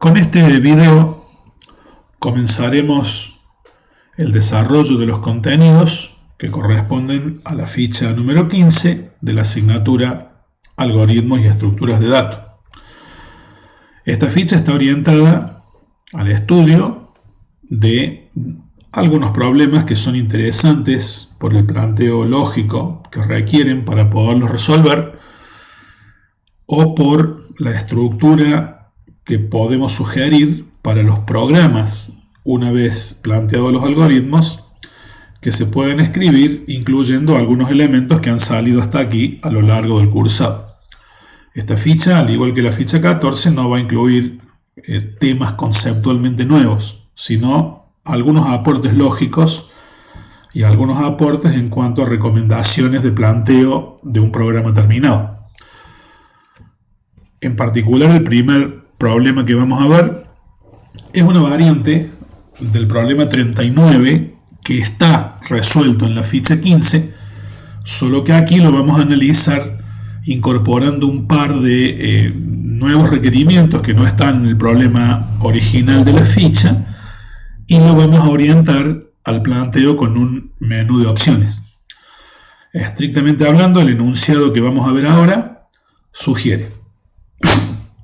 Con este video comenzaremos el desarrollo de los contenidos que corresponden a la ficha número 15 de la asignatura Algoritmos y Estructuras de Datos. Esta ficha está orientada al estudio de algunos problemas que son interesantes por el planteo lógico que requieren para poderlos resolver o por la estructura que podemos sugerir para los programas una vez planteados los algoritmos que se pueden escribir incluyendo algunos elementos que han salido hasta aquí a lo largo del cursado. Esta ficha, al igual que la ficha 14, no va a incluir temas conceptualmente nuevos, sino algunos aportes lógicos y algunos aportes en cuanto a recomendaciones de planteo de un programa terminado. En particular, el primer problema que vamos a ver es una variante del problema 39 que está resuelto en la ficha 15, solo que aquí lo vamos a analizar incorporando un par de nuevos requerimientos que no están en el problema original de la ficha y lo vamos a orientar al planteo con un menú de opciones. Estrictamente hablando, el enunciado que vamos a ver ahora sugiere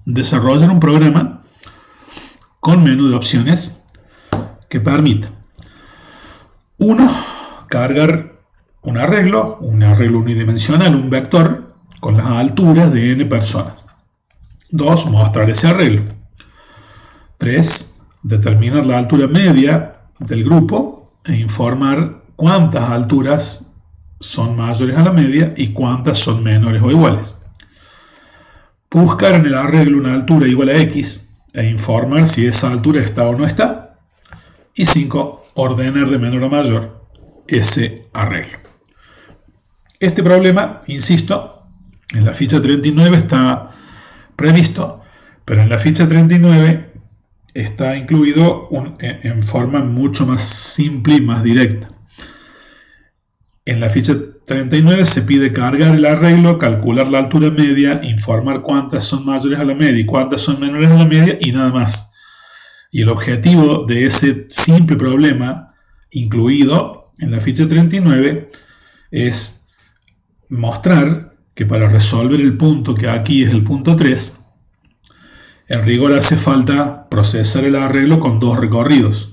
desarrollar un programa con menú de opciones que permita: 1. Cargar un arreglo unidimensional, un vector, con las alturas de n personas. 2. Mostrar ese arreglo. 3. Determinar la altura media del grupo e informar cuántas alturas son mayores a la media y cuántas son menores o iguales. Buscar en el arreglo una altura igual a x e informar si esa altura está o no está. Y 5. Ordenar de menor a mayor ese arreglo. Este problema, insisto, en la ficha 39 está previsto, pero en la ficha 39 está incluido en forma mucho más simple y más directa. En la ficha 39 se pide cargar el arreglo, calcular la altura media, informar cuántas son mayores a la media y cuántas son menores a la media y nada más. Y el objetivo de ese simple problema incluido en la ficha 39 es mostrar que para resolver el punto que aquí es el punto 3, en rigor hace falta procesar el arreglo con dos recorridos.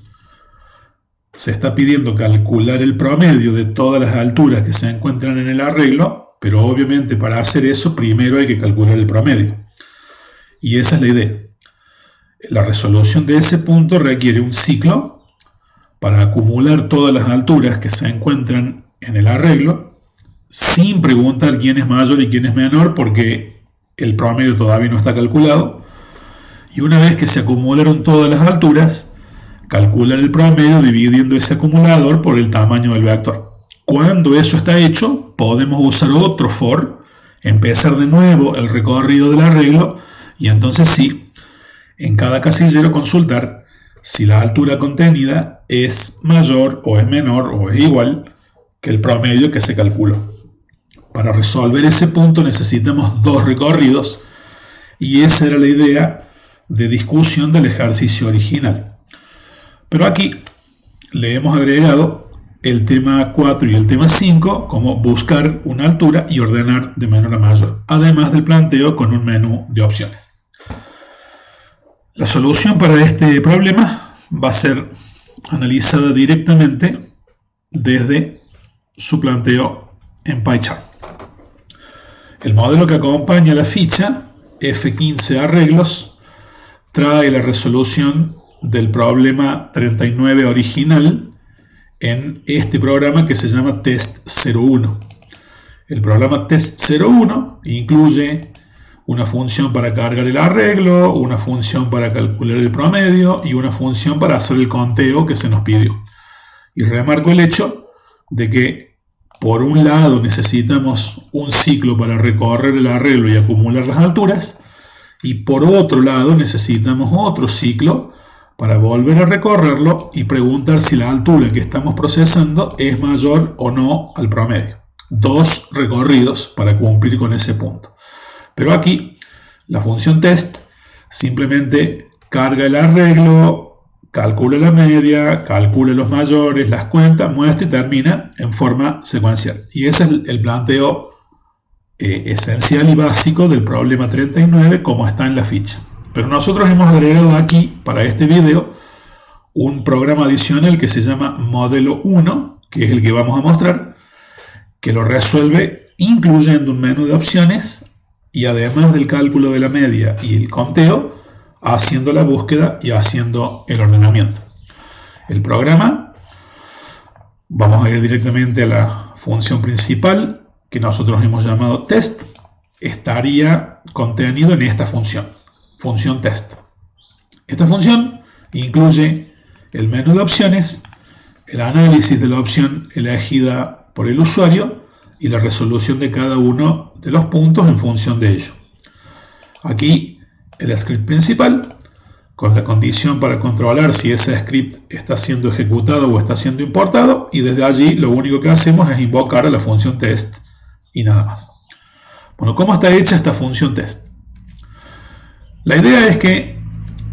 Se está pidiendo calcular el promedio de todas las alturas que se encuentran en el arreglo, pero obviamente para hacer eso primero hay que calcular el promedio. Y esa es la idea. La resolución de ese punto requiere un ciclo para acumular todas las alturas que se encuentran en el arreglo, sin preguntar quién es mayor y quién es menor, porque el promedio todavía no está calculado. Y una vez que se acumularon todas las alturas, calcular el promedio dividiendo ese acumulador por el tamaño del vector. Cuando eso está hecho, podemos usar otro for, empezar de nuevo el recorrido del arreglo y entonces sí, en cada casillero consultar si la altura contenida es mayor o es menor o es igual que el promedio que se calculó. Para resolver ese punto necesitamos dos recorridos y esa era la idea de discusión del ejercicio original. Pero aquí le hemos agregado el tema 4 y el tema 5 como buscar una altura y ordenar de menor a mayor, además del planteo con un menú de opciones. La solución para este problema va a ser analizada directamente desde su planteo en PyChart. El modelo que acompaña la ficha, F15 arreglos, trae la resolución del problema 39 original en este programa que se llama test01. El programa test01 incluye una función para cargar el arreglo, una función para calcular el promedio y una función para hacer el conteo que se nos pidió. Y remarco el hecho de que por un lado necesitamos un ciclo para recorrer el arreglo y acumular las alturas, y por otro lado necesitamos otro ciclo para volver a recorrerlo y preguntar si la altura que estamos procesando es mayor o no al promedio. Dos recorridos para cumplir con ese punto. Pero aquí la función test simplemente carga el arreglo, calcula la media, calcula los mayores, las cuentas, muestra y termina en forma secuencial. Y ese es el planteo esencial y básico del problema 39 como está en la ficha. Pero nosotros hemos agregado aquí, para este video, un programa adicional que se llama Modelo 1, que es el que vamos a mostrar, que lo resuelve incluyendo un menú de opciones y además del cálculo de la media y el conteo, haciendo la búsqueda y haciendo el ordenamiento. El programa, vamos a ir directamente a la función principal que nosotros hemos llamado test, estaría contenido en esta función test. Esta función incluye el menú de opciones, el análisis de la opción elegida por el usuario y la resolución de cada uno de los puntos en función de ello. Aquí el script principal, con la condición para controlar si ese script está siendo ejecutado o está siendo importado, y desde allí lo único que hacemos es invocar a la función test y nada más. Bueno, ¿cómo está hecha esta función test? La idea es que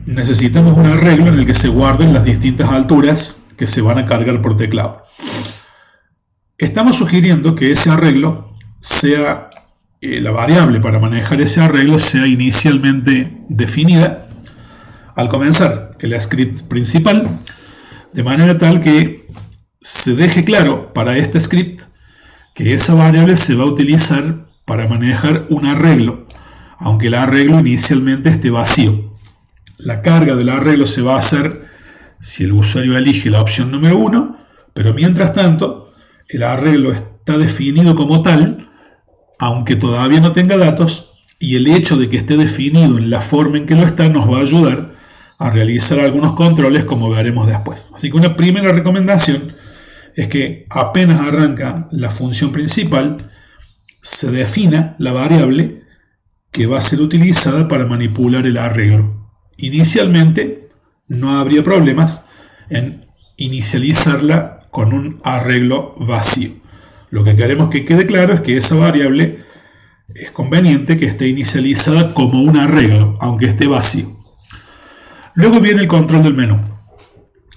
necesitamos un arreglo en el que se guarden las distintas alturas que se van a cargar por teclado. Estamos sugiriendo que ese arreglo sea, la variable para manejar ese arreglo sea inicialmente definida al comenzar el script principal, de manera tal que se deje claro para este script que esa variable se va a utilizar para manejar un arreglo, aunque el arreglo inicialmente esté vacío. La carga del arreglo se va a hacer si el usuario elige la opción número 1, pero mientras tanto el arreglo está definido como tal, aunque todavía no tenga datos, y el hecho de que esté definido en la forma en que lo está nos va a ayudar a realizar algunos controles, como veremos después. Así que una primera recomendación es que apenas arranca la función principal, se defina la variable que va a ser utilizada para manipular el arreglo. Inicialmente no habría problemas en inicializarla con un arreglo vacío. Lo que queremos que quede claro es que esa variable es conveniente que esté inicializada como un arreglo, aunque esté vacío. Luego viene el control del menú.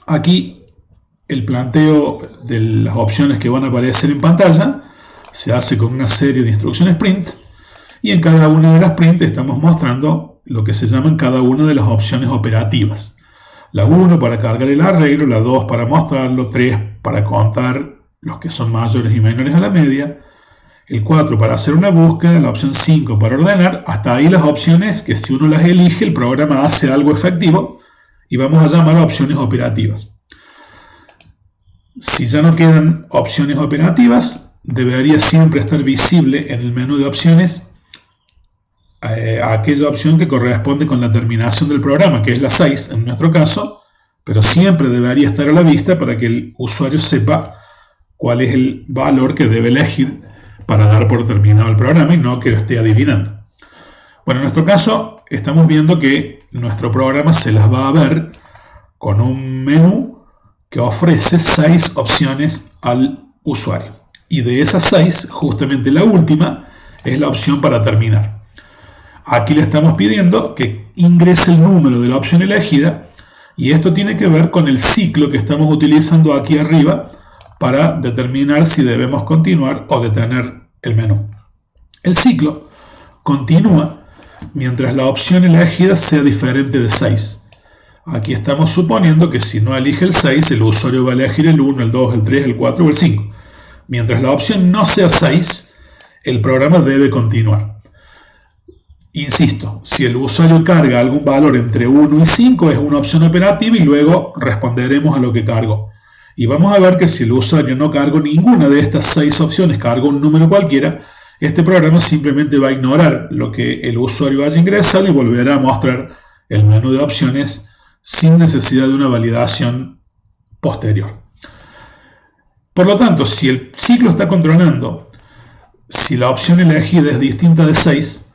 Aquí el planteo de las opciones que van a aparecer en pantalla se hace con una serie de instrucciones print, y en cada una de las print estamos mostrando lo que se llaman cada una de las opciones operativas. La 1 para cargar el arreglo, la 2 para mostrarlo, 3 para contar los que son mayores y menores a la media, el 4 para hacer una búsqueda, la opción 5 para ordenar. Hasta ahí las opciones que, si uno las elige, el programa hace algo efectivo y vamos a llamar a opciones operativas. Si ya no quedan opciones operativas, debería siempre estar visible en el menú de opciones aquella opción que corresponde con la terminación del programa, que es la 6 en nuestro caso, pero siempre debería estar a la vista para que el usuario sepa cuál es el valor que debe elegir para dar por terminado el programa y no que lo esté adivinando. Bueno, en nuestro caso estamos viendo que nuestro programa se las va a ver con un menú que ofrece 6 opciones al usuario. Y de esas 6, justamente la última es la opción para terminar. Aquí le estamos pidiendo que ingrese el número de la opción elegida, y esto tiene que ver con el ciclo que estamos utilizando aquí arriba para determinar si debemos continuar o detener el menú. El ciclo continúa mientras la opción elegida sea diferente de 6. Aquí estamos suponiendo que si no elige el 6, el usuario va a elegir el 1, el 2, el 3, el 4 o el 5. Mientras la opción no sea 6, el programa debe continuar. Insisto, si el usuario carga algún valor entre 1 y 5 es una opción operativa y luego responderemos a lo que cargó. Y vamos a ver que si el usuario no cargó ninguna de estas 6 opciones, cargó un número cualquiera, este programa simplemente va a ignorar lo que el usuario haya ingresado y volverá a mostrar el menú de opciones sin necesidad de una validación posterior. Por lo tanto, si el ciclo está controlando, si la opción elegida es distinta de 6,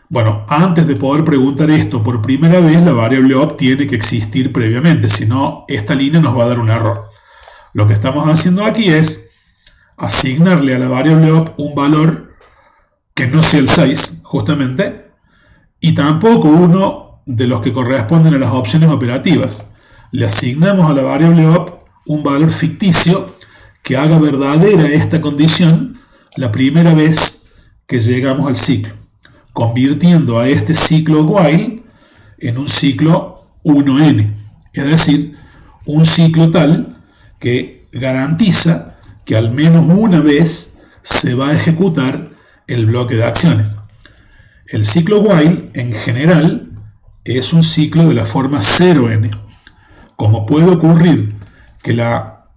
bueno, antes de poder preguntar esto por primera vez, la variable op tiene que existir previamente, si no, esta línea nos va a dar un error. Lo que estamos haciendo aquí es asignarle a la variable op un valor que no sea el 6, justamente, y tampoco uno de los que corresponden a las opciones operativas. Le asignamos a la variable op un valor ficticio que haga verdadera esta condición la primera vez que llegamos al ciclo, convirtiendo a este ciclo while en un ciclo 1n, es decir, un ciclo tal que garantiza que al menos una vez se va a ejecutar el bloque de acciones. El ciclo while, en general, es un ciclo de la forma 0n. Como puede ocurrir que la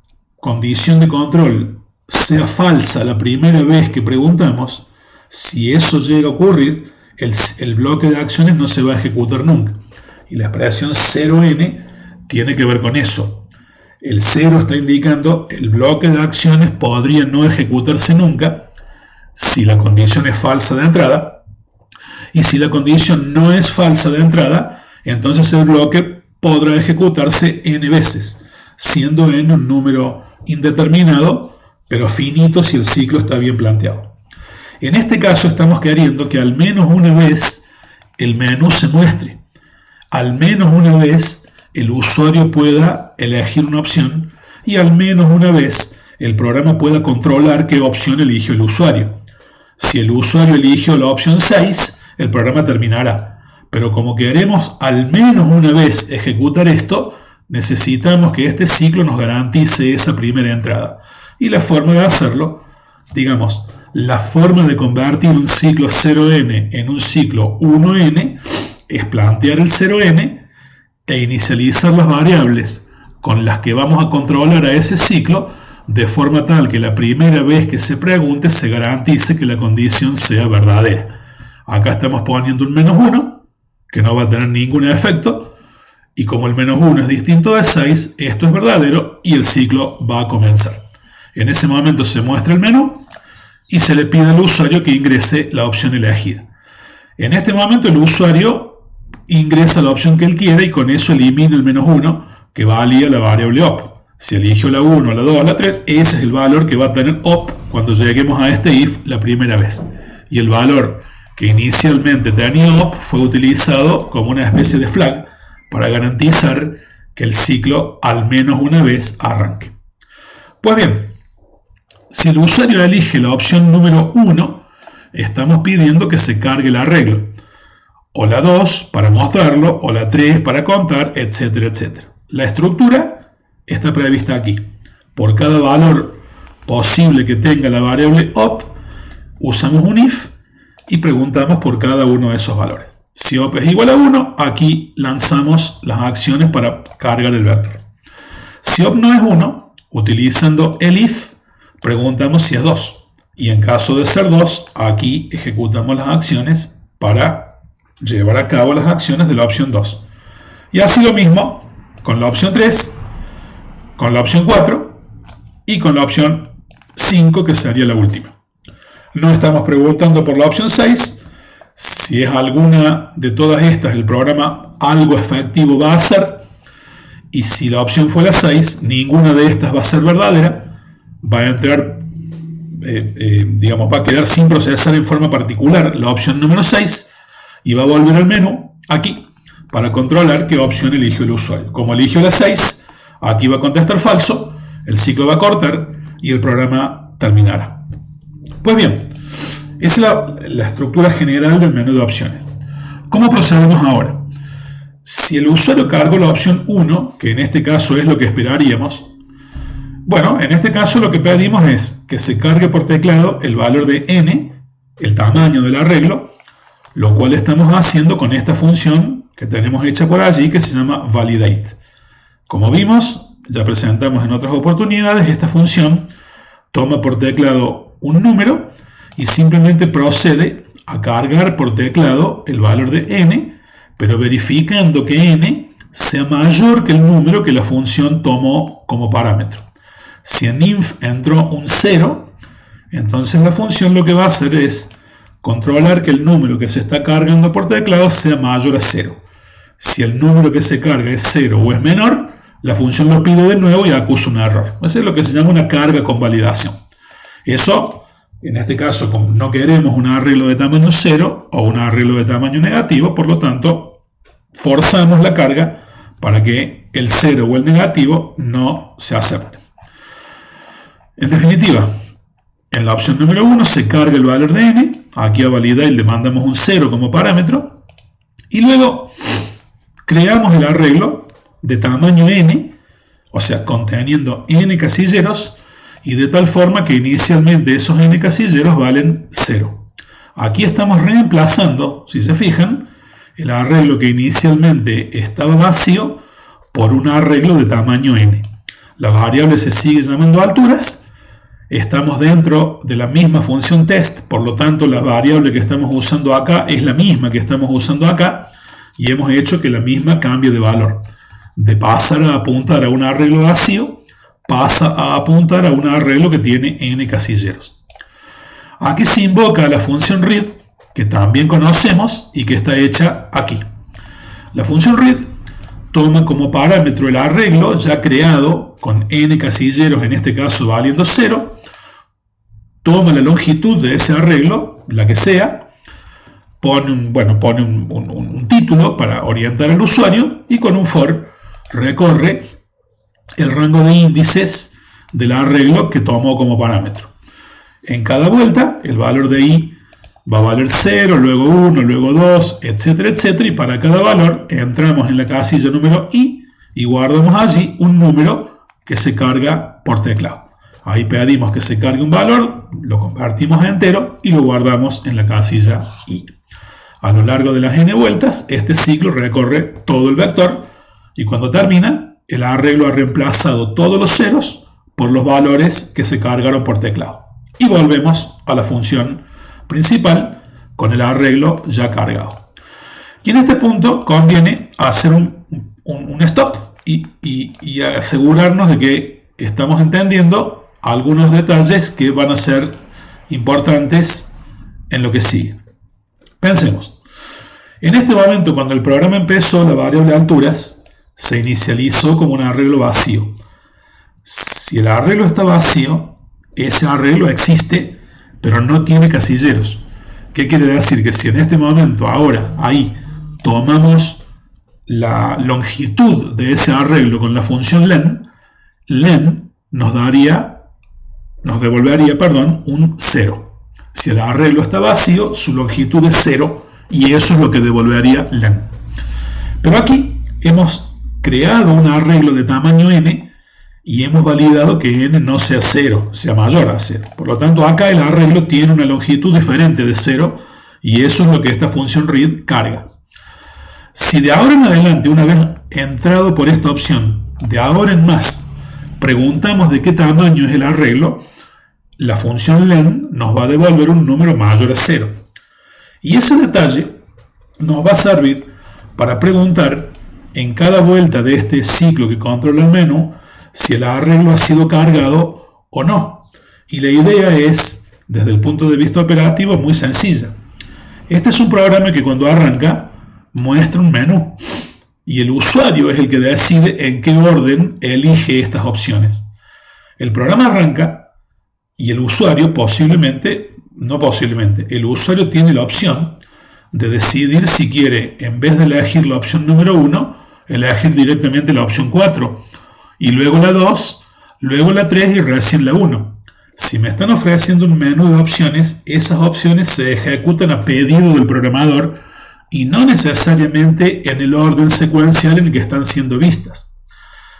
condición de control sea falsa la primera vez que preguntamos, si eso llega a ocurrir, el bloque de acciones no se va a ejecutar nunca. Y la expresión 0n tiene que ver con eso. El 0 está indicando el bloque de acciones podría no ejecutarse nunca si la condición es falsa de entrada. Y si la condición no es falsa de entrada, entonces el bloque podrá ejecutarse n veces, siendo n un número indeterminado, pero finito si el ciclo está bien planteado. En este caso estamos queriendo que al menos una vez el menú se muestre, al menos una vez el usuario pueda elegir una opción y al menos una vez el programa pueda controlar qué opción eligió el usuario. Si el usuario eligió la opción 6, el programa terminará. Pero como queremos al menos una vez ejecutar esto, necesitamos que este ciclo nos garantice esa primera entrada. Y la forma de hacerlo, digamos, la forma de convertir un ciclo 0n en un ciclo 1n es plantear el 0n e inicializar las variables con las que vamos a controlar a ese ciclo de forma tal que la primera vez que se pregunte se garantice que la condición sea verdadera. Acá estamos poniendo un -1 que no va a tener ningún efecto y como el -1 es distinto de 6, esto es verdadero y el ciclo va a comenzar. En ese momento se muestra el menú y se le pide al usuario que ingrese la opción elegida. En este momento el usuario ingresa la opción que él quiere y con eso elimina el -1 que valía la variable op. Si eligió la 1, la 2, la 3, ese es el valor que va a tener op cuando lleguemos a este if la primera vez. Y el valor que inicialmente tenía op fue utilizado como una especie de flag para garantizar que el ciclo al menos una vez arranque. Pues bien, si el usuario elige la opción número 1, estamos pidiendo que se cargue el arreglo, o la 2 para mostrarlo, o la 3 para contar, etcétera, etcétera. La estructura está prevista aquí. Por cada valor posible que tenga la variable op, usamos un if y preguntamos por cada uno de esos valores. Si op es igual a 1, aquí lanzamos las acciones para cargar el vector. Si op no es 1, utilizando el if, preguntamos si es 2. Y en caso de ser 2, aquí ejecutamos las acciones para llevar a cabo las acciones de la opción 2. Y así lo mismo con la opción 3, con la opción 4 y con la opción 5, que sería la última. No estamos preguntando por la opción 6. Si es alguna de todas estas, el programa algo efectivo va a hacer. Y si la opción fue la 6, ninguna de estas va a ser verdadera. Va a entrar, digamos, va a quedar sin procesar en forma particular la opción número 6 y va a volver al menú aquí para controlar qué opción eligió el usuario. Como eligió la 6, aquí va a contestar falso, el ciclo va a cortar y el programa terminará. Pues bien, esa es la estructura general del menú de opciones. ¿Cómo procedemos ahora? Si el usuario cargó la opción 1, que en este caso es lo que esperaríamos, bueno, en este caso lo que pedimos es que se cargue por teclado el valor de n, el tamaño del arreglo, lo cual estamos haciendo con esta función que tenemos hecha por allí que se llama validate. Como vimos, ya presentamos en otras oportunidades, esta función toma por teclado un número y simplemente procede a cargar por teclado el valor de n, pero verificando que n sea mayor que el número que la función tomó como parámetro. Si en inf entró un 0, entonces la función lo que va a hacer es controlar que el número que se está cargando por teclado sea mayor a 0. Si el número que se carga es 0 o es menor, la función lo pide de nuevo y acusa un error. Eso es lo que se llama una carga con validación. Eso, en este caso, como no queremos un arreglo de tamaño 0 o un arreglo de tamaño negativo, por lo tanto, forzamos la carga para que el 0 o el negativo no se acepten. En definitiva, en la opción número 1 se carga el valor de n, aquí a validate le mandamos un 0 como parámetro, y luego creamos el arreglo de tamaño n, o sea, conteniendo n casilleros, y de tal forma que inicialmente esos n casilleros valen 0. Aquí estamos reemplazando, si se fijan, el arreglo que inicialmente estaba vacío por un arreglo de tamaño n. La variable se sigue llamando alturas. Estamos dentro de la misma función test, por lo tanto la variable que estamos usando acá es la misma que estamos usando acá y hemos hecho que la misma cambie de valor. De pasar a apuntar a un arreglo vacío, pasa a apuntar a un arreglo que tiene n casilleros. Aquí se invoca la función read, que también conocemos y que está hecha aquí. La función read toma como parámetro el arreglo ya creado con n casilleros, en este caso valiendo 0, toma la longitud de ese arreglo, la que sea, pone un título para orientar al usuario y con un for recorre el rango de índices del arreglo que tomó como parámetro. En cada vuelta el valor de i va a valer 0, luego 1, luego 2, etcétera, etcétera, y para cada valor entramos en la casilla número i y guardamos allí un número que se carga por teclado. Ahí pedimos que se cargue un valor, lo convertimos a entero y lo guardamos en la casilla i. A lo largo de las n vueltas, este ciclo recorre todo el vector y cuando termina, el arreglo ha reemplazado todos los ceros por los valores que se cargaron por teclado. Y volvemos a la función principal con el arreglo ya cargado. Y en este punto conviene hacer un stop y asegurarnos de que estamos entendiendo algunos detalles que van a ser importantes en lo que sigue. Pensemos. En este momento, cuando el programa empezó, la variable alturas se inicializó como un arreglo vacío. Si el arreglo está vacío, ese arreglo existe, pero no tiene casilleros. ¿Qué quiere decir? Que si en este momento, ahora, ahí, tomamos la longitud de ese arreglo con la función len nos devolvería un 0. Si el arreglo está vacío, su longitud es 0 y eso es lo que devolvería len. Pero aquí hemos creado un arreglo de tamaño n y hemos validado que n no sea 0, sea mayor a 0. Por lo tanto, acá el arreglo tiene una longitud diferente de 0 y eso es lo que esta función read carga. Si de ahora en adelante, una vez entrado por esta opción, de ahora en más, preguntamos de qué tamaño es el arreglo, la función len nos va a devolver un número mayor a 0. Y ese detalle nos va a servir para preguntar en cada vuelta de este ciclo que controla el menú si el arreglo ha sido cargado o no. Y la idea es, desde el punto de vista operativo, muy sencilla. Este es un programa que cuando arranca muestra un menú y el usuario es el que decide en qué orden elige estas opciones. El programa arranca y el usuario el usuario tiene la opción de decidir si quiere, en vez de elegir la opción número 1, elegir directamente la opción 4, y luego la 2, luego la 3 y recién la 1. Si me están ofreciendo un menú de opciones, esas opciones se ejecutan a pedido del programador y no necesariamente en el orden secuencial en el que están siendo vistas.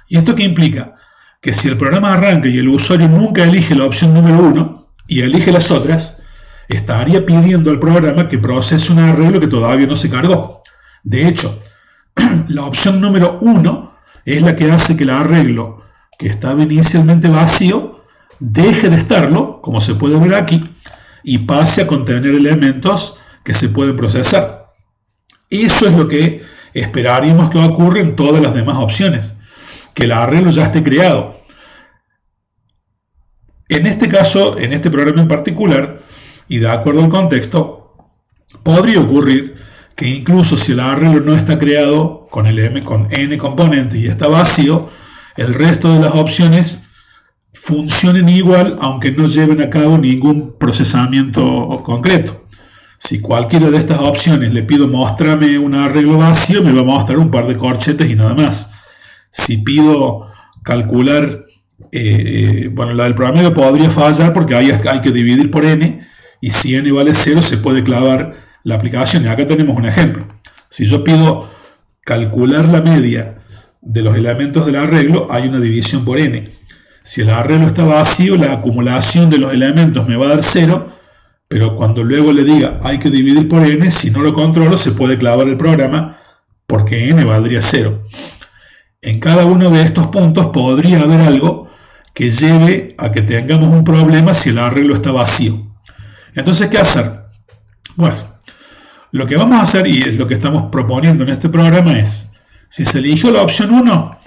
¿Y esto qué implica? Que si el programa arranca y el usuario nunca elige la opción número 1 y elige las otras, estaría pidiendo al programa que procese un arreglo que todavía no se cargó. De hecho, la opción número 1 es la que hace que el arreglo que estaba inicialmente vacío deje de estarlo, como se puede ver aquí, y pase a contener elementos que se pueden procesar. Eso es lo que esperaríamos que ocurra en todas las demás opciones, que el arreglo ya esté creado. En este caso, en este programa en particular, y de acuerdo al contexto, podría ocurrir que incluso si el arreglo no está creado con n componentes y está vacío, el resto de las opciones funcionen igual aunque no lleven a cabo ningún procesamiento concreto. Si cualquiera de estas opciones le pido mostrarme un arreglo vacío, me va a mostrar un par de corchetes y nada más. Si pido calcular, bueno, la del promedio podría fallar porque hay que dividir por n, y si n vale 0 se puede clavar la aplicación. Y acá tenemos un ejemplo. Si yo pido calcular la media de los elementos del arreglo, hay una división por n. Si el arreglo está vacío, la acumulación de los elementos me va a dar 0, pero cuando luego le diga hay que dividir por n, si no lo controlo, se puede clavar el programa porque n valdría 0. En cada uno de estos puntos podría haber algo que lleve a que tengamos un problema si el arreglo está vacío. Entonces, ¿qué hacer? Pues, lo que vamos a hacer, y es lo que estamos proponiendo en este programa, es, si se eligió la opción 1,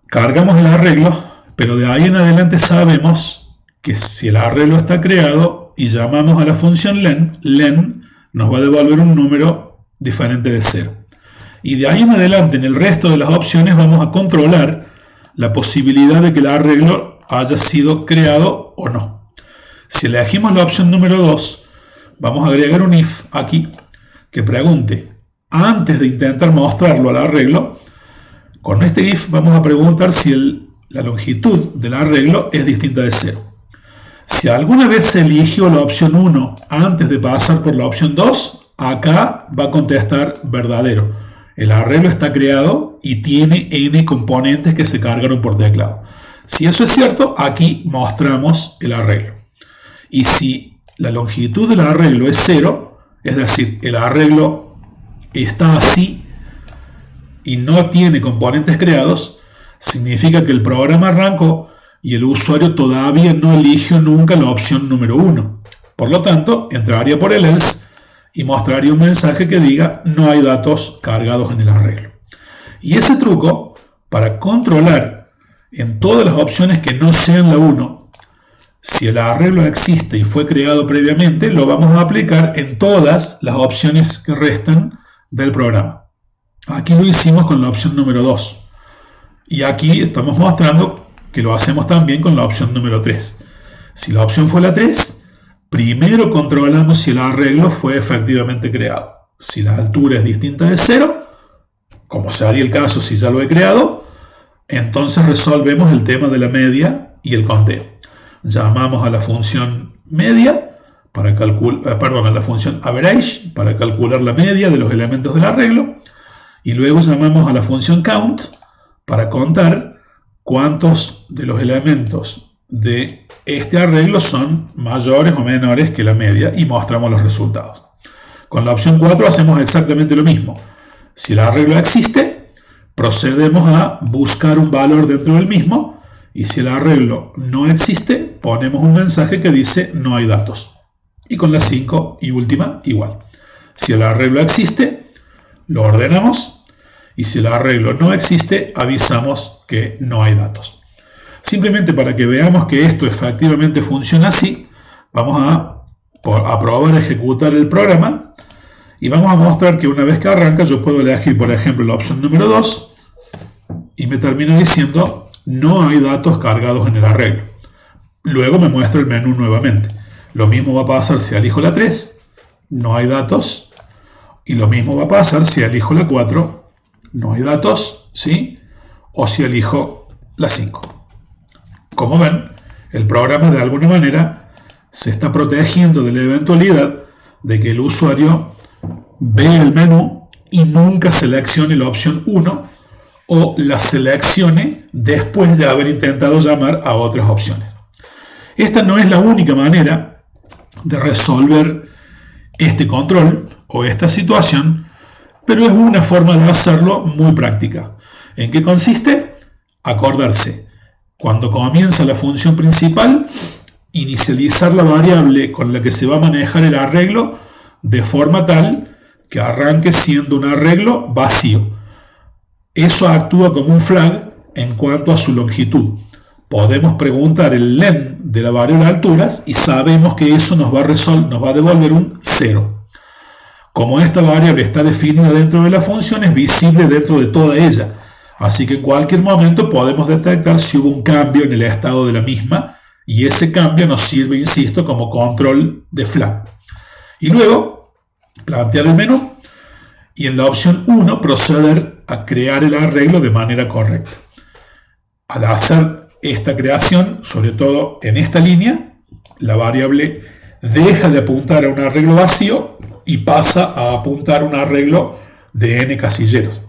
cargamos el arreglo, pero de ahí en adelante sabemos que si el arreglo está creado y llamamos a la función len nos va a devolver un número diferente de 0. Y de ahí en adelante, en el resto de las opciones, vamos a controlar la posibilidad de que el arreglo haya sido creado o no. Si elegimos la opción número 2, vamos a agregar un if aquí que pregunte, antes de intentar mostrarlo al arreglo, con este if vamos a preguntar si la longitud del arreglo es distinta de 0. Si alguna vez se eligió la opción 1 antes de pasar por la opción 2, acá va a contestar verdadero. El arreglo está creado y tiene n componentes que se cargaron por teclado. Si eso es cierto, aquí mostramos el arreglo. Y si la longitud del arreglo es 0, es decir, el arreglo está así y no tiene componentes creados, significa que el programa arrancó y el usuario todavía no eligió nunca la opción número 1. Por lo tanto, entraría por el else y mostraría un mensaje que diga no hay datos cargados en el arreglo. Y ese truco, para controlar en todas las opciones que no sean la 1, si el arreglo existe y fue creado previamente, lo vamos a aplicar en todas las opciones que restan del programa. Aquí lo hicimos con la opción número 2. Y aquí estamos mostrando que lo hacemos también con la opción número 3. Si la opción fue la 3, primero controlamos si el arreglo fue efectivamente creado. Si la altura es distinta de 0, como sería el caso si ya lo he creado, entonces resolvemos el tema de la media y el conteo. Llamamos a la función media para calcular, a la función average para calcular la media de los elementos del arreglo, y luego llamamos a la función count para contar cuántos de los elementos de este arreglo son mayores o menores que la media y mostramos los resultados. Con la opción 4 hacemos exactamente lo mismo. Si el arreglo existe, procedemos a buscar un valor dentro del mismo, y si el arreglo no existe, ponemos un mensaje que dice no hay datos. Y con la 5 y última, igual. Si el arreglo existe, lo ordenamos, y si el arreglo no existe, avisamos que no hay datos. Simplemente para que veamos que esto efectivamente funciona así, vamos a probar a ejecutar el programa y vamos a mostrar que una vez que arranca yo puedo elegir, por ejemplo, la opción número 2 y me termina diciendo no hay datos cargados en el arreglo. Luego me muestra el menú nuevamente. Lo mismo va a pasar si elijo la 3, no hay datos, y lo mismo va a pasar si elijo la 4, no hay datos, ¿sí? O si elijo la 5. Como ven, el programa de alguna manera se está protegiendo de la eventualidad de que el usuario ve el menú y nunca seleccione la opción 1 o la seleccione después de haber intentado llamar a otras opciones. Esta no es la única manera de resolver este control o esta situación, pero es una forma de hacerlo muy práctica. ¿En qué consiste? Acordarse. Cuando comienza la función principal, inicializar la variable con la que se va a manejar el arreglo de forma tal que arranque siendo un arreglo vacío. Eso actúa como un flag en cuanto a su longitud. Podemos preguntar el len de la variable alturas y sabemos que eso nos va a devolver un 0. Como esta variable está definida dentro de la función, es visible dentro de toda ella. Así que en cualquier momento podemos detectar si hubo un cambio en el estado de la misma, y ese cambio nos sirve, insisto, como control de flag. Y luego, plantear el menú y en la opción 1 proceder a crear el arreglo de manera correcta. Al hacer esta creación, sobre todo en esta línea, la variable deja de apuntar a un arreglo vacío y pasa a apuntar a un arreglo de n casilleros.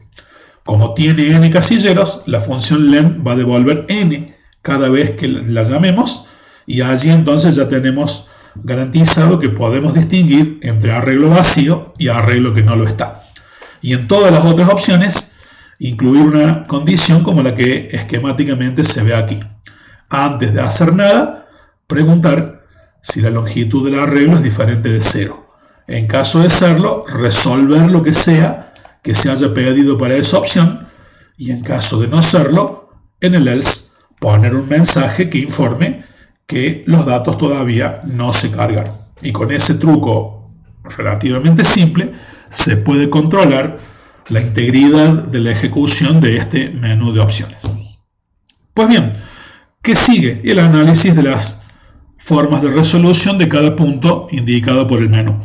Como tiene n casilleros, la función len va a devolver n cada vez que la llamemos y allí entonces ya tenemos garantizado que podemos distinguir entre arreglo vacío y arreglo que no lo está. Y en todas las otras opciones, incluir una condición como la que esquemáticamente se ve aquí. Antes de hacer nada, preguntar si la longitud del arreglo es diferente de 0. En caso de serlo, resolver lo que sea que se haya pedido para esa opción y en caso de no serlo, en el else poner un mensaje que informe que los datos todavía no se cargaron. Y con ese truco relativamente simple se puede controlar la integridad de la ejecución de este menú de opciones. Pues bien, ¿qué sigue? El análisis de las formas de resolución de cada punto indicado por el menú.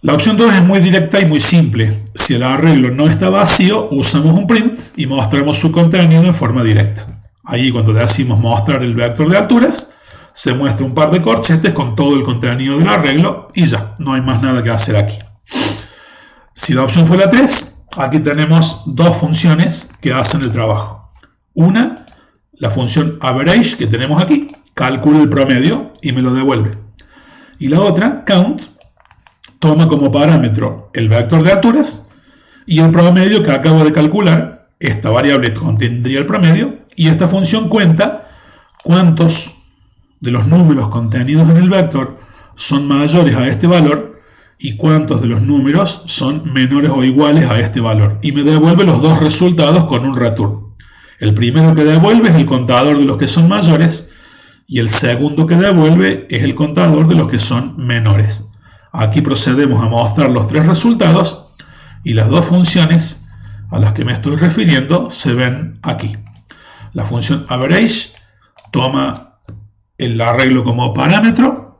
La opción 2 es muy directa y muy simple. Si el arreglo no está vacío, usamos un print y mostramos su contenido en forma directa. Ahí cuando decimos mostrar el vector de alturas, se muestra un par de corchetes con todo el contenido del arreglo y ya, no hay más nada que hacer aquí. Si la opción fue la 3, aquí tenemos dos funciones que hacen el trabajo. Una, la función average que tenemos aquí, calcula el promedio y me lo devuelve. Y la otra, count, toma como parámetro el vector de alturas y el promedio que acabo de calcular. Esta variable contendría el promedio y esta función cuenta cuántos de los números contenidos en el vector son mayores a este valor y cuántos de los números son menores o iguales a este valor. Y me devuelve los dos resultados con un return. El primero que devuelve es el contador de los que son mayores y el segundo que devuelve es el contador de los que son menores. Aquí procedemos a mostrar los tres resultados y las dos funciones a las que me estoy refiriendo se ven aquí. La función average toma el arreglo como parámetro.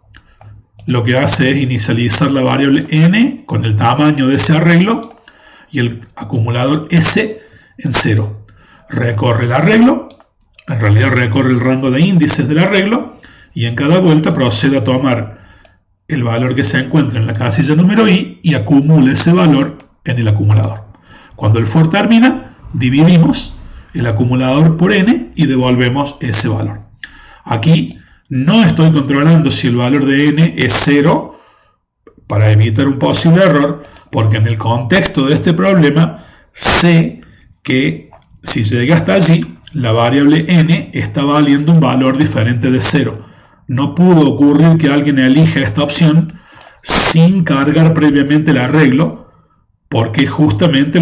Lo que hace es inicializar la variable n con el tamaño de ese arreglo y el acumulador s en 0. Recorre el arreglo, en realidad recorre el rango de índices del arreglo y en cada vuelta procede a tomar el valor que se encuentra en la casilla número i y acumula ese valor en el acumulador. Cuando el for termina, dividimos el acumulador por n y devolvemos ese valor. Aquí no estoy controlando si el valor de n es 0 para evitar un posible error, porque en el contexto de este problema sé que si llega hasta allí, la variable n está valiendo un valor diferente de 0. No pudo ocurrir que alguien elija esta opción sin cargar previamente el arreglo, porque justamente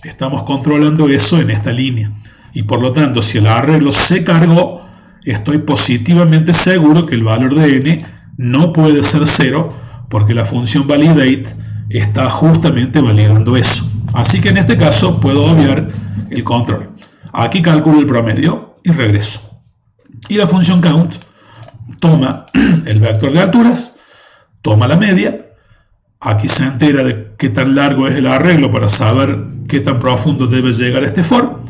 estamos controlando eso en esta línea. Y por lo tanto, si el arreglo se cargó, estoy positivamente seguro que el valor de n no puede ser 0, porque la función validate está justamente validando eso. Así que en este caso puedo obviar el control. Aquí calculo el promedio y regreso. Y la función count toma el vector de alturas, toma la media, aquí se entera de qué tan largo es el arreglo para saber qué tan profundo debe llegar este for,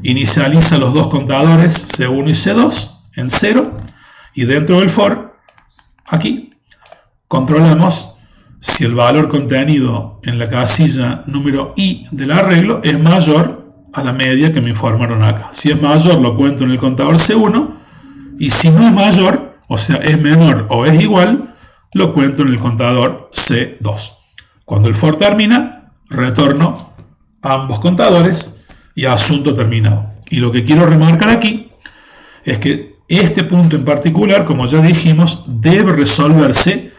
inicializa los dos contadores C1 y C2 en 0 y dentro del for, aquí, controlamos si el valor contenido en la casilla número i del arreglo es mayor a la media que me informaron acá. Si es mayor lo cuento en el contador C1 y si no es mayor, o sea es menor o es igual, lo cuento en el contador C2. Cuando el for termina, retorno ambos contadores y asunto terminado. Y lo que quiero remarcar aquí es que este punto en particular, como ya dijimos, debe resolverse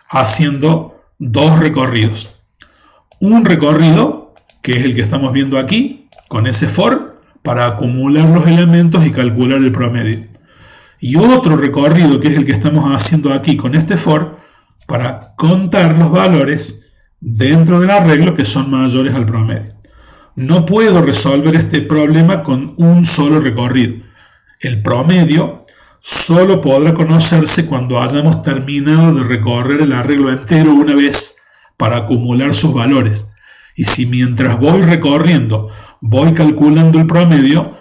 haciendo dos recorridos. Un recorrido, que es el que estamos viendo aquí, con ese for, para acumular los elementos y calcular el promedio. Y otro recorrido, que es el que estamos haciendo aquí con este for, para contar los valores dentro del arreglo que son mayores al promedio. No puedo resolver este problema con un solo recorrido. El promedio solo podrá conocerse cuando hayamos terminado de recorrer el arreglo entero una vez para acumular sus valores. Y si mientras voy recorriendo voy calculando el promedio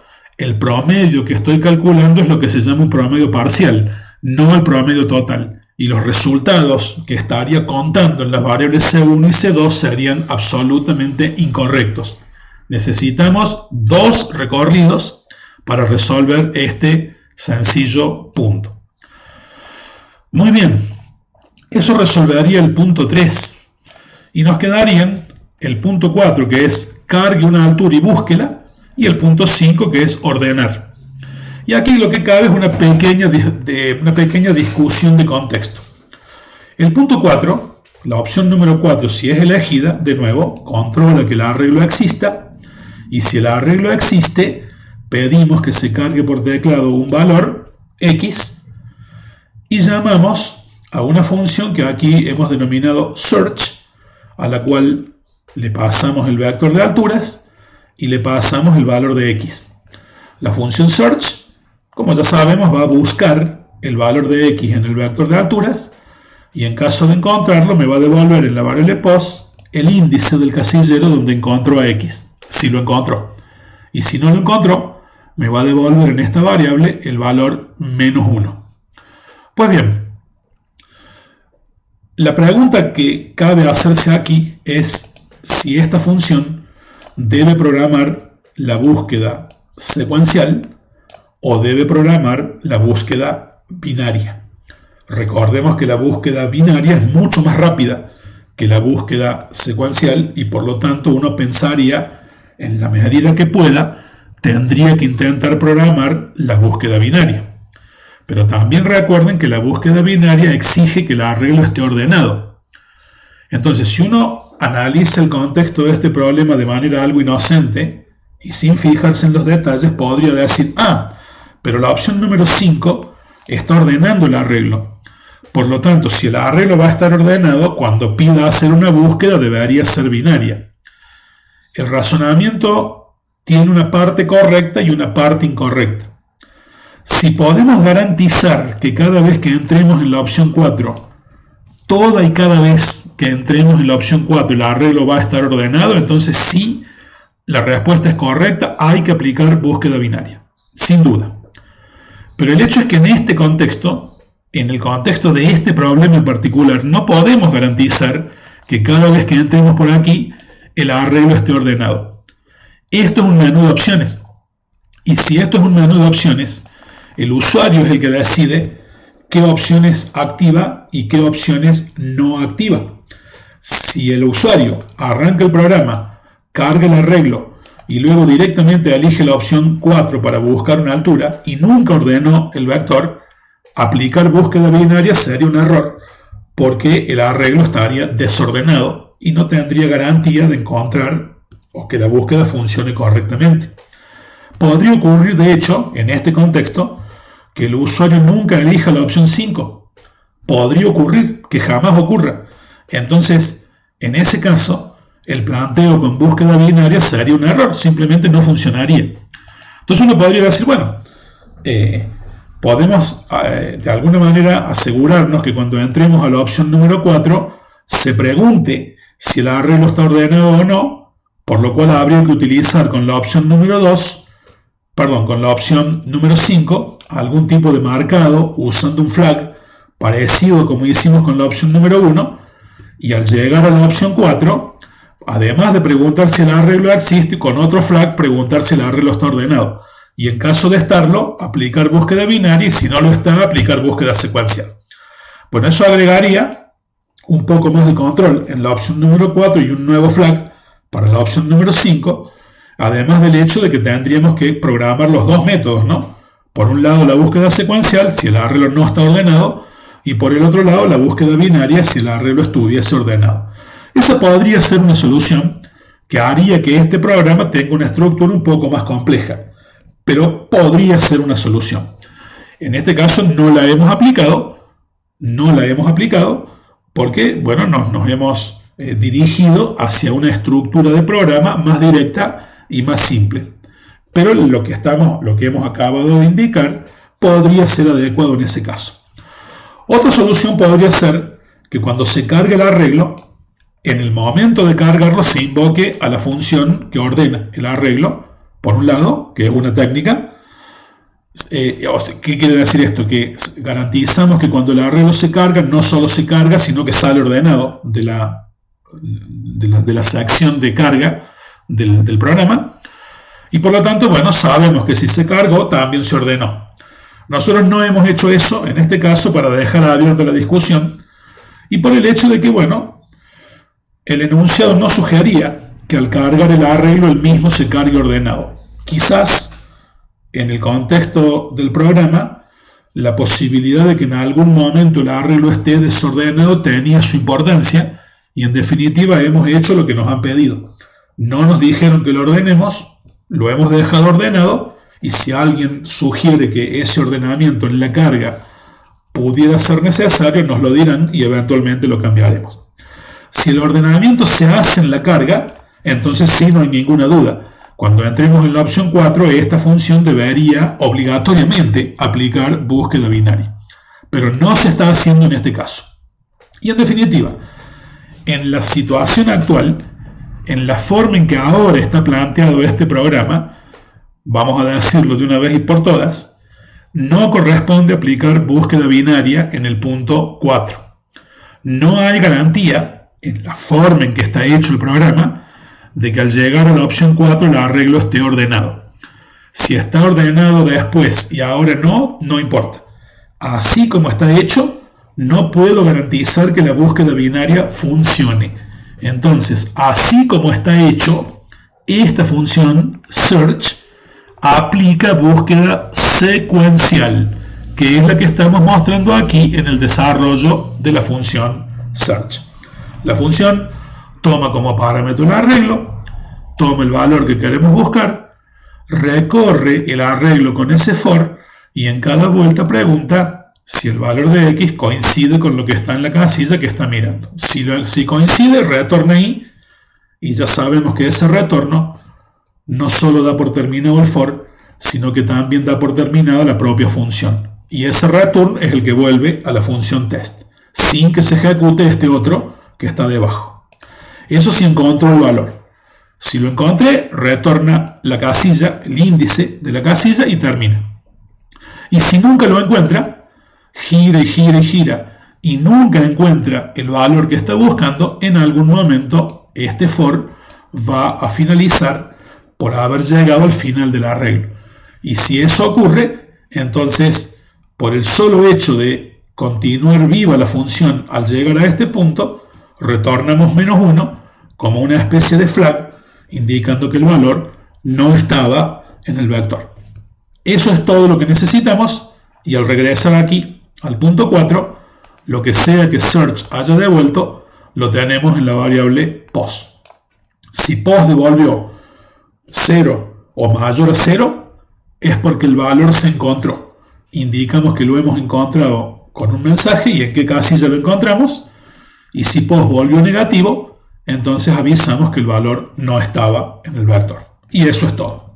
que estoy calculando es lo que se llama un promedio parcial, no el promedio total. Y los resultados que estaría contando en las variables C1 y C2 serían absolutamente incorrectos. Necesitamos 2 recorridos para resolver este sencillo punto. Muy bien, eso resolvería el punto 3 y nos quedarían el punto 4, que es cargue una altura y búsquela, y el punto 5, que es ordenar. Y aquí lo que cabe es una pequeña discusión de contexto. El punto 4, la opción número 4, si es elegida, de nuevo, controla que el arreglo exista, y si el arreglo existe, pedimos que se cargue por teclado un valor X, y llamamos a una función que aquí hemos denominado search, a la cual le pasamos el vector de alturas y le pasamos el valor de X. La función search, como ya sabemos, va a buscar el valor de X en el vector de alturas y en caso de encontrarlo me va a devolver en la variable post el índice del casillero donde encontró a X, si lo encontró. Y si no lo encontró, me va a devolver en esta variable el valor -1. Pues bien, la pregunta que cabe hacerse aquí es si esta función debe programar la búsqueda secuencial o debe programar la búsqueda binaria. Recordemos que la búsqueda binaria es mucho más rápida que la búsqueda secuencial y por lo tanto uno pensaría, en la medida que pueda, tendría que intentar programar la búsqueda binaria. Pero también recuerden que la búsqueda binaria exige que el arreglo esté ordenado. Entonces, si uno analiza el contexto de este problema de manera algo inocente y sin fijarse en los detalles, podría decir, pero la opción número 5 está ordenando el arreglo. Por lo tanto, si el arreglo va a estar ordenado, cuando pida hacer una búsqueda debería ser binaria. El razonamiento tiene una parte correcta y una parte incorrecta. Si podemos garantizar que cada vez que entremos en la opción 4, toda y cada vez que entremos en la opción 4 el arreglo va a estar ordenado, entonces sí, la respuesta es correcta, hay que aplicar búsqueda binaria, sin duda. Pero el hecho es que en este contexto, en el contexto de este problema en particular, no podemos garantizar que cada vez que entremos por aquí el arreglo esté ordenado. Esto es un menú de opciones. Y si esto es un menú de opciones, el usuario es el que decide qué opciones activa y qué opciones no activa. Si el usuario arranca el programa, carga el arreglo y luego directamente elige la opción 4 para buscar una altura y nunca ordenó el vector, aplicar búsqueda binaria sería un error porque el arreglo estaría desordenado y no tendría garantía de encontrar o que la búsqueda funcione correctamente. Podría ocurrir, de hecho, en este contexto, que el usuario nunca elija la opción 5. Podría ocurrir, que jamás ocurra. Entonces, en ese caso, el planteo con búsqueda binaria sería un error, simplemente no funcionaría. Entonces uno podría decir, bueno, podemos de alguna manera asegurarnos que cuando entremos a la opción número 4, se pregunte si el arreglo está ordenado o no, por lo cual habría que utilizar con la opción número 5, algún tipo de marcado usando un flag parecido como hicimos con la opción número 1, y al llegar a la opción 4, además de preguntar si el arreglo existe, con otro flag preguntar si el arreglo está ordenado. Y en caso de estarlo, aplicar búsqueda binaria y si no lo está, aplicar búsqueda secuencial. Bueno, eso agregaría un poco más de control en la opción número 4 y un nuevo flag para la opción número 5, además del hecho de que tendríamos que programar los dos métodos, ¿no? Por un lado la búsqueda secuencial si el arreglo no está ordenado y por el otro lado la búsqueda binaria si el arreglo estuviese ordenado. Esa podría ser una solución que haría que este programa tenga una estructura un poco más compleja, pero podría ser una solución. En este caso no la hemos aplicado porque, bueno, nos hemos dirigido hacia una estructura de programa más directa y más simple. Pero lo que hemos acabado de indicar podría ser adecuado en ese caso. Otra solución podría ser que cuando se cargue el arreglo, en el momento de cargarlo se invoque a la función que ordena el arreglo, por un lado, que es una técnica. ¿Qué quiere decir esto? Que garantizamos que cuando el arreglo se carga, no solo se carga, sino que sale ordenado de la sección de carga del programa. Y por lo tanto, bueno, sabemos que si se cargó, también se ordenó. Nosotros no hemos hecho eso, en este caso, para dejar abierta la discusión, y por el hecho de que, bueno, el enunciado no sugería que al cargar el arreglo, el mismo se cargue ordenado. Quizás, en el contexto del programa, la posibilidad de que en algún momento el arreglo esté desordenado tenía su importancia, y en definitiva hemos hecho lo que nos han pedido. No nos dijeron que lo ordenemos, lo hemos dejado ordenado, y si alguien sugiere que ese ordenamiento en la carga pudiera ser necesario, nos lo dirán y eventualmente lo cambiaremos. Si el ordenamiento se hace en la carga, entonces sí, no hay ninguna duda. Cuando entremos en la opción 4, esta función debería obligatoriamente aplicar búsqueda binaria. Pero no se está haciendo en este caso. Y en definitiva, en la situación actual, en la forma en que ahora está planteado este programa, vamos a decirlo de una vez y por todas, no corresponde aplicar búsqueda binaria en el punto 4. No hay garantía, en la forma en que está hecho el programa, de que al llegar a la opción 4 el arreglo esté ordenado. Si está ordenado después y ahora no, no importa. Así como está hecho, no puedo garantizar que la búsqueda binaria funcione. Entonces, así como está hecho, esta función search aplica búsqueda secuencial, que es la que estamos mostrando aquí en el desarrollo de la función search. La función toma como parámetro el arreglo, toma el valor que queremos buscar, recorre el arreglo con ese for y en cada vuelta pregunta si el valor de x coincide con lo que está en la casilla que está mirando. Si coincide, retorna ahí, y ya sabemos que ese retorno no solo da por terminado el for, sino que también da por terminada la propia función. Y ese return es el que vuelve a la función test, sin que se ejecute este otro que está debajo. Eso sí encontró el valor. Si lo encontré, retorna la casilla, el índice de la casilla y termina. Y si nunca lo encuentra, gira y gira y gira y nunca encuentra el valor que está buscando, en algún momento este for va a finalizar por haber llegado al final del arreglo. Y si eso ocurre, entonces, por el solo hecho de continuar viva la función al llegar a este punto, retornamos -1 como una especie de flag, indicando que el valor no estaba en el vector. Eso es todo lo que necesitamos, y al regresar aquí al punto 4, lo que sea que search haya devuelto, lo tenemos en la variable pos. Si pos devolvió 0 o mayor a 0, es porque el valor se encontró. Indicamos que lo hemos encontrado con un mensaje y en qué casilla lo encontramos. Y si pos volvió negativo, entonces avisamos que el valor no estaba en el vector. Y eso es todo.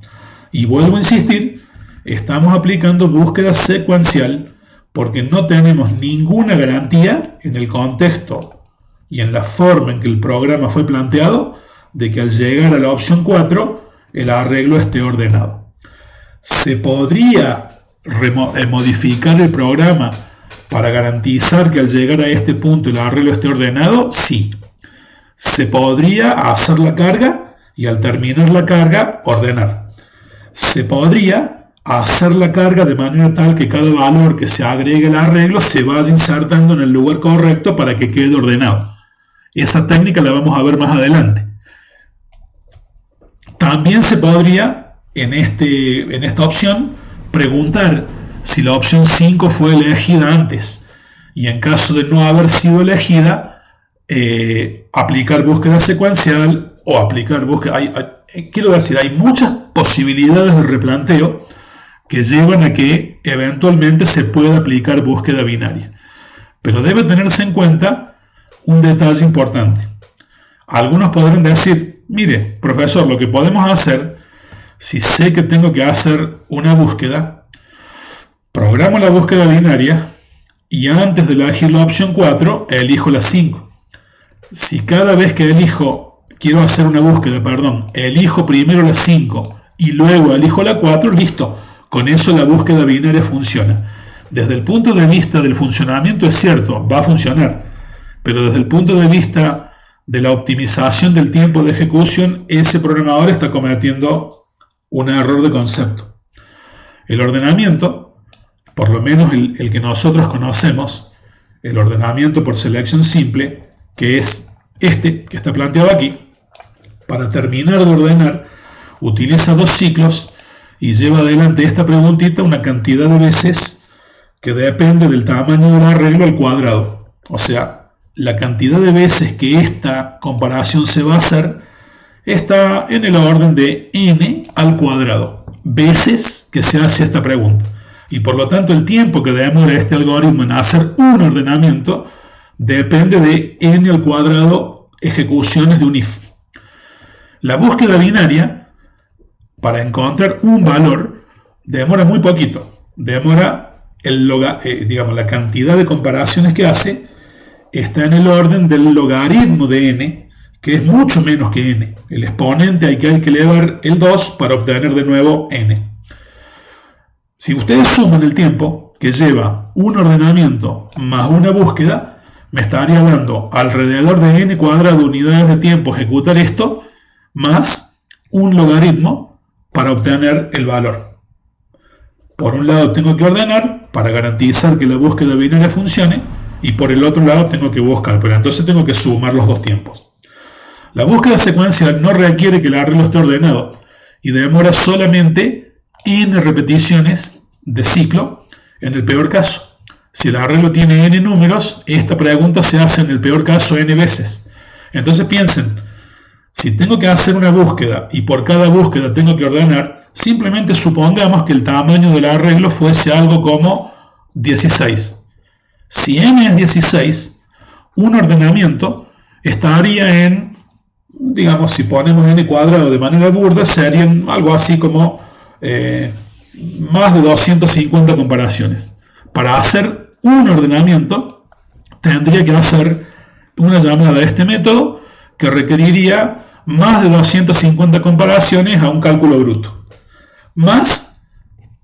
Y vuelvo a insistir, estamos aplicando búsqueda secuencial porque no tenemos ninguna garantía en el contexto y en la forma en que el programa fue planteado de que al llegar a la opción 4 el arreglo esté ordenado. ¿Se podría modificar el programa para garantizar que al llegar a este punto el arreglo esté ordenado? Sí. Se podría hacer la carga y al terminar la carga ordenar. Se podría hacer la carga de manera tal que cada valor que se agregue al arreglo se vaya insertando en el lugar correcto para que quede ordenado. Esa técnica la vamos a ver más adelante. También se podría, en esta opción, preguntar si la opción 5 fue elegida antes y en caso de no haber sido elegida, aplicar búsqueda secuencial o aplicar búsqueda. Quiero decir, hay muchas posibilidades de replanteo que llevan a que eventualmente se pueda aplicar búsqueda binaria. Pero debe tenerse en cuenta un detalle importante. Algunos podrán decir, mire, profesor, lo que podemos hacer, si sé que tengo que hacer una búsqueda, programo la búsqueda binaria y antes de elegir la opción 4, elijo la 5. Si cada vez que quiero hacer una búsqueda, elijo primero la 5 y luego elijo la 4, listo. Con eso la búsqueda binaria funciona. Desde el punto de vista del funcionamiento es cierto, va a funcionar, pero desde el punto de vista de la optimización del tiempo de ejecución, ese programador está cometiendo un error de concepto. El ordenamiento, por lo menos el que nosotros conocemos, el ordenamiento por selección simple, que es este que está planteado aquí, para terminar de ordenar, utiliza 2 ciclos y lleva adelante esta preguntita una cantidad de veces que depende del tamaño del arreglo al cuadrado. O sea, la cantidad de veces que esta comparación se va a hacer está en el orden de n al cuadrado, veces que se hace esta pregunta. Y por lo tanto el tiempo que demora este algoritmo en hacer un ordenamiento depende de n al cuadrado ejecuciones de un if. La búsqueda binaria, para encontrar un valor, demora muy poquito. Demora la cantidad de comparaciones que hace está en el orden del logaritmo de n, que es mucho menos que n. El exponente hay que elevar el 2 para obtener de nuevo n. Si ustedes suman el tiempo que lleva un ordenamiento más una búsqueda, me estaría dando alrededor de n cuadrado unidades de tiempo ejecutar esto, más un logaritmo para obtener el valor. Por un lado tengo que ordenar para garantizar que la búsqueda binaria funcione, y por el otro lado tengo que buscar, pero entonces tengo que sumar los 2 tiempos. La búsqueda secuencial no requiere que el arreglo esté ordenado y demora solamente n repeticiones de ciclo en el peor caso. Si el arreglo tiene n números, esta pregunta se hace en el peor caso n veces. Entonces piensen, si tengo que hacer una búsqueda y por cada búsqueda tengo que ordenar, simplemente supongamos que el tamaño del arreglo fuese algo como 16. Si n es 16, un ordenamiento estaría en, digamos, si ponemos n cuadrado de manera burda, serían algo así como más de 250 comparaciones. Para hacer un ordenamiento, tendría que hacer una llamada a este método que requeriría más de 250 comparaciones a un cálculo bruto, más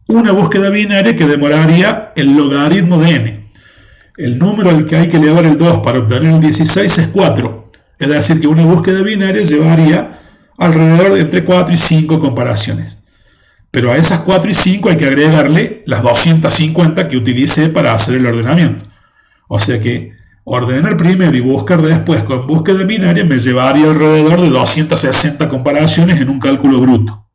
una búsqueda binaria que demoraría el logaritmo de n. El número al que hay que elevar el 2 para obtener el 16 es 4, es decir que una búsqueda binaria llevaría alrededor de entre 4 y 5 comparaciones. Pero a esas 4 y 5 hay que agregarle las 250 que utilicé para hacer el ordenamiento. O sea que ordenar primero y buscar después con búsqueda binaria me llevaría alrededor de 260 comparaciones en un cálculo bruto.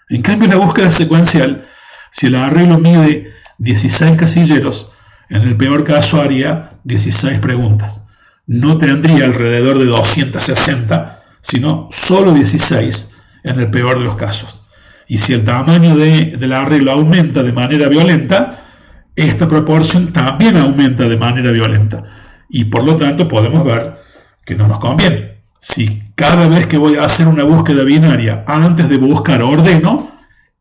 En cambio, la búsqueda secuencial, si el arreglo mide 16 casilleros, en el peor caso haría 16 preguntas. No tendría alrededor de 260, sino solo 16 en el peor de los casos. Y si el tamaño del arreglo aumenta de manera violenta, esta proporción también aumenta de manera violenta. Y por lo tanto podemos ver que no nos conviene. Si cada vez que voy a hacer una búsqueda binaria, antes de buscar ordeno,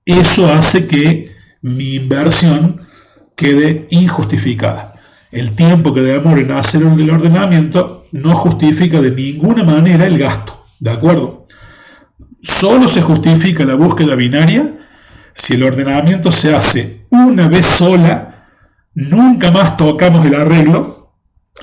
eso hace que mi inversión quede injustificada. El tiempo que demora en hacer el ordenamiento no justifica de ninguna manera el gasto. ¿De acuerdo? Solo se justifica la búsqueda binaria si el ordenamiento se hace una vez sola, nunca más tocamos el arreglo,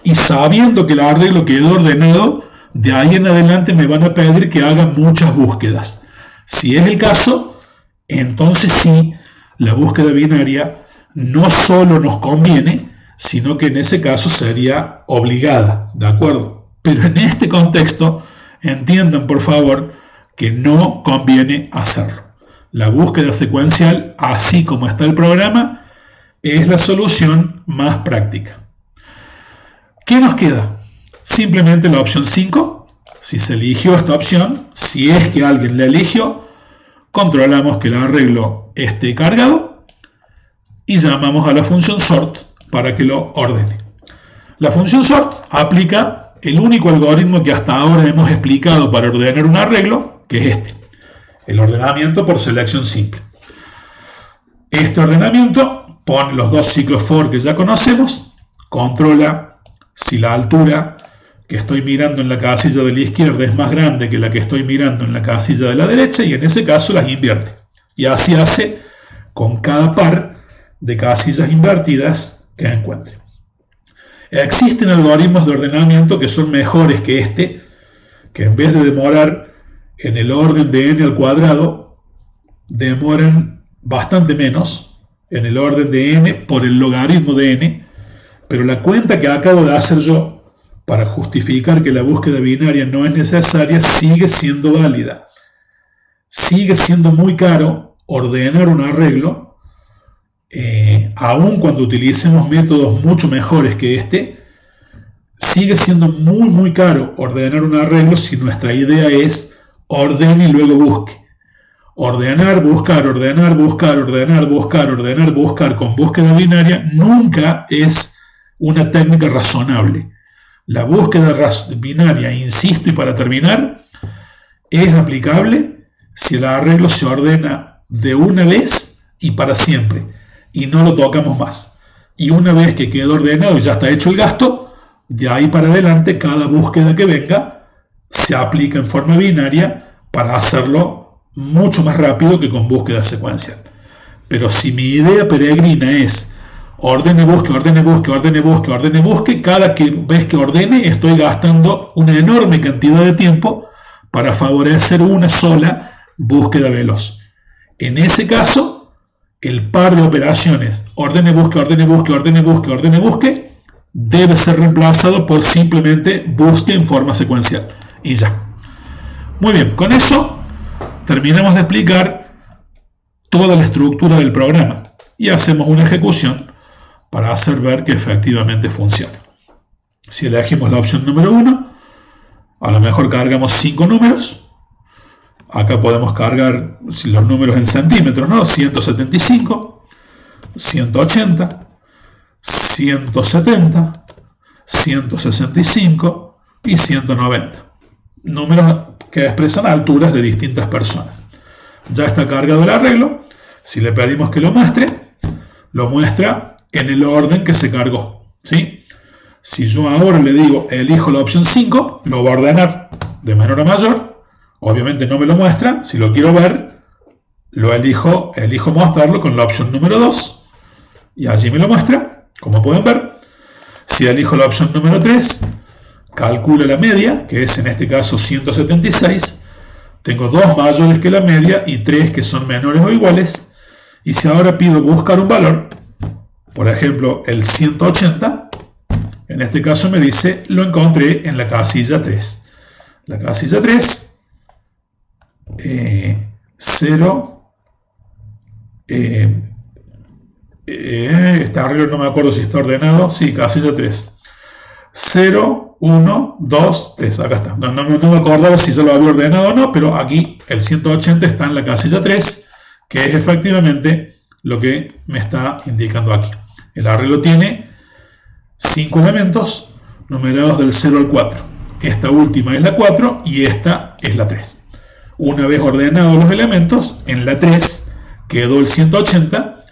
y sabiendo que el arreglo quedó ordenado, de ahí en adelante me van a pedir que haga muchas búsquedas. Si es el caso, entonces sí, la búsqueda binaria no solo nos conviene, sino que en ese caso sería obligada, ¿de acuerdo? Pero en este contexto, entiendan por favor que no conviene hacerlo. La búsqueda secuencial, así como está el programa, es la solución más práctica. ¿Qué nos queda? Simplemente la opción 5. Si se eligió esta opción, si es que alguien la eligió, controlamos que el arreglo esté cargado y llamamos a la función sort para que lo ordene. La función sort aplica el único algoritmo que hasta ahora hemos explicado para ordenar un arreglo, que es el ordenamiento por selección simple. Este ordenamiento pone los dos ciclos for que ya conocemos, controla si la altura que estoy mirando en la casilla de la izquierda es más grande que la que estoy mirando en la casilla de la derecha, y en ese caso las invierte. Y así hace con cada par de casillas invertidas que encuentre. Existen algoritmos de ordenamiento que son mejores que este, que en vez de demorar en el orden de n al cuadrado, demoran bastante menos en el orden de n por el logaritmo de n, pero la cuenta que acabo de hacer yo para justificar que la búsqueda binaria no es necesaria sigue siendo válida. Sigue siendo muy caro ordenar un arreglo, aun cuando utilicemos métodos mucho mejores que este. Sigue siendo muy caro ordenar un arreglo si nuestra idea es ordene y luego busque. Ordenar, buscar, ordenar, buscar, ordenar, buscar, ordenar, buscar con búsqueda binaria nunca es una técnica razonable. La búsqueda binaria, insisto y para terminar, es aplicable si el arreglo se ordena de una vez y para siempre y no lo tocamos más. Y una vez que quedó ordenado y ya está hecho el gasto, de ahí para adelante cada búsqueda que venga se aplica en forma binaria para hacerlo mucho más rápido que con búsqueda secuencial. Pero si mi idea peregrina es ordene, busque, ordene, busque, ordene, busque, ordene, busque, cada vez que ordene estoy gastando una enorme cantidad de tiempo para favorecer una sola búsqueda veloz. En ese caso, el par de operaciones ordene, busque, ordene, busque, ordene, busque, ordene, busque debe ser reemplazado por simplemente busque en forma secuencial. Y ya. Muy bien, con eso terminamos de explicar toda la estructura del programa y hacemos una ejecución para hacer ver que efectivamente funciona. Si elegimos la opción número 1, a lo mejor cargamos 5 números. Acá podemos cargar los números en centímetros, ¿no? 175, 180, 170, 165 y 190. Números que expresan alturas de distintas personas. Ya está cargado el arreglo. Si le pedimos que lo muestra en el orden que se cargó, ¿sí? Si yo ahora le digo elijo la opción 5, lo va a ordenar de menor a mayor. Obviamente no me lo muestra. Si lo quiero ver, lo elijo mostrarlo con la opción número 2 y allí me lo muestra, como pueden ver. Si elijo la opción número 3, calcula la media, que es en este caso 176. Tengo 2 mayores que la media y 3 que son menores o iguales. Y si ahora pido buscar un valor, por ejemplo el 180, en este caso me dice lo encontré en la casilla 3. La casilla 3, 0, este arreglo no me acuerdo si está ordenado, sí, casilla 3. 0, 1, 2, 3, acá está. No me acordaba si yo lo había ordenado o no, pero aquí el 180 está en la casilla 3, que es efectivamente lo que me está indicando aquí. El arreglo tiene 5 elementos numerados del 0 al 4. Esta última es la 4 y esta es la 3. Una vez ordenados los elementos, en la 3 quedó el 180.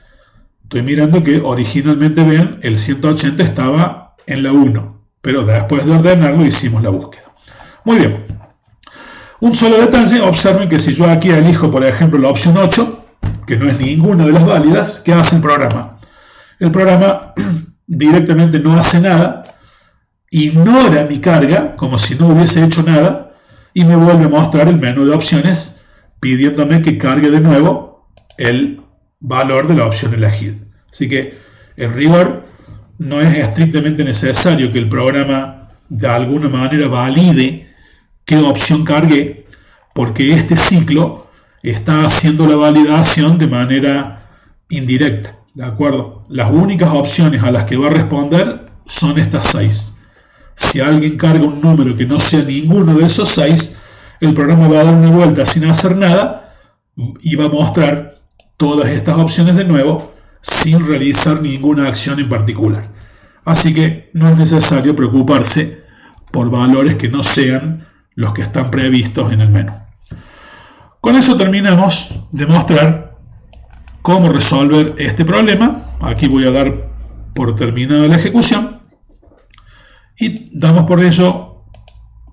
Estoy mirando que originalmente, vean, el 180 estaba en la 1, pero después de ordenarlo hicimos la búsqueda. Muy bien. Un solo detalle, observen que si yo aquí elijo, por ejemplo, la opción 8, que no es ninguna de las válidas, ¿qué hace el programa? El programa directamente no hace nada, ignora mi carga, como si no hubiese hecho nada, y me vuelve a mostrar el menú de opciones, pidiéndome que cargue de nuevo el valor de la opción elegida. Así que, en rigor, no es estrictamente necesario que el programa de alguna manera valide qué opción cargué, porque este ciclo está haciendo la validación de manera indirecta, ¿de acuerdo? Las únicas opciones a las que va a responder son estas 6. Si alguien carga un número que no sea ninguno de esos 6, el programa va a dar una vuelta sin hacer nada y va a mostrar todas estas opciones de nuevo sin realizar ninguna acción en particular. Así que no es necesario preocuparse por valores que no sean los que están previstos en el menú. Con eso terminamos de mostrar cómo resolver este problema. Aquí voy a dar por terminada la ejecución y damos por ello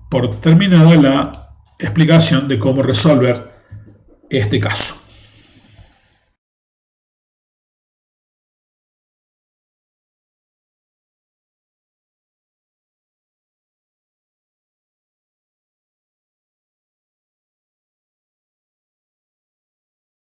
por terminada la explicación de cómo resolver este caso.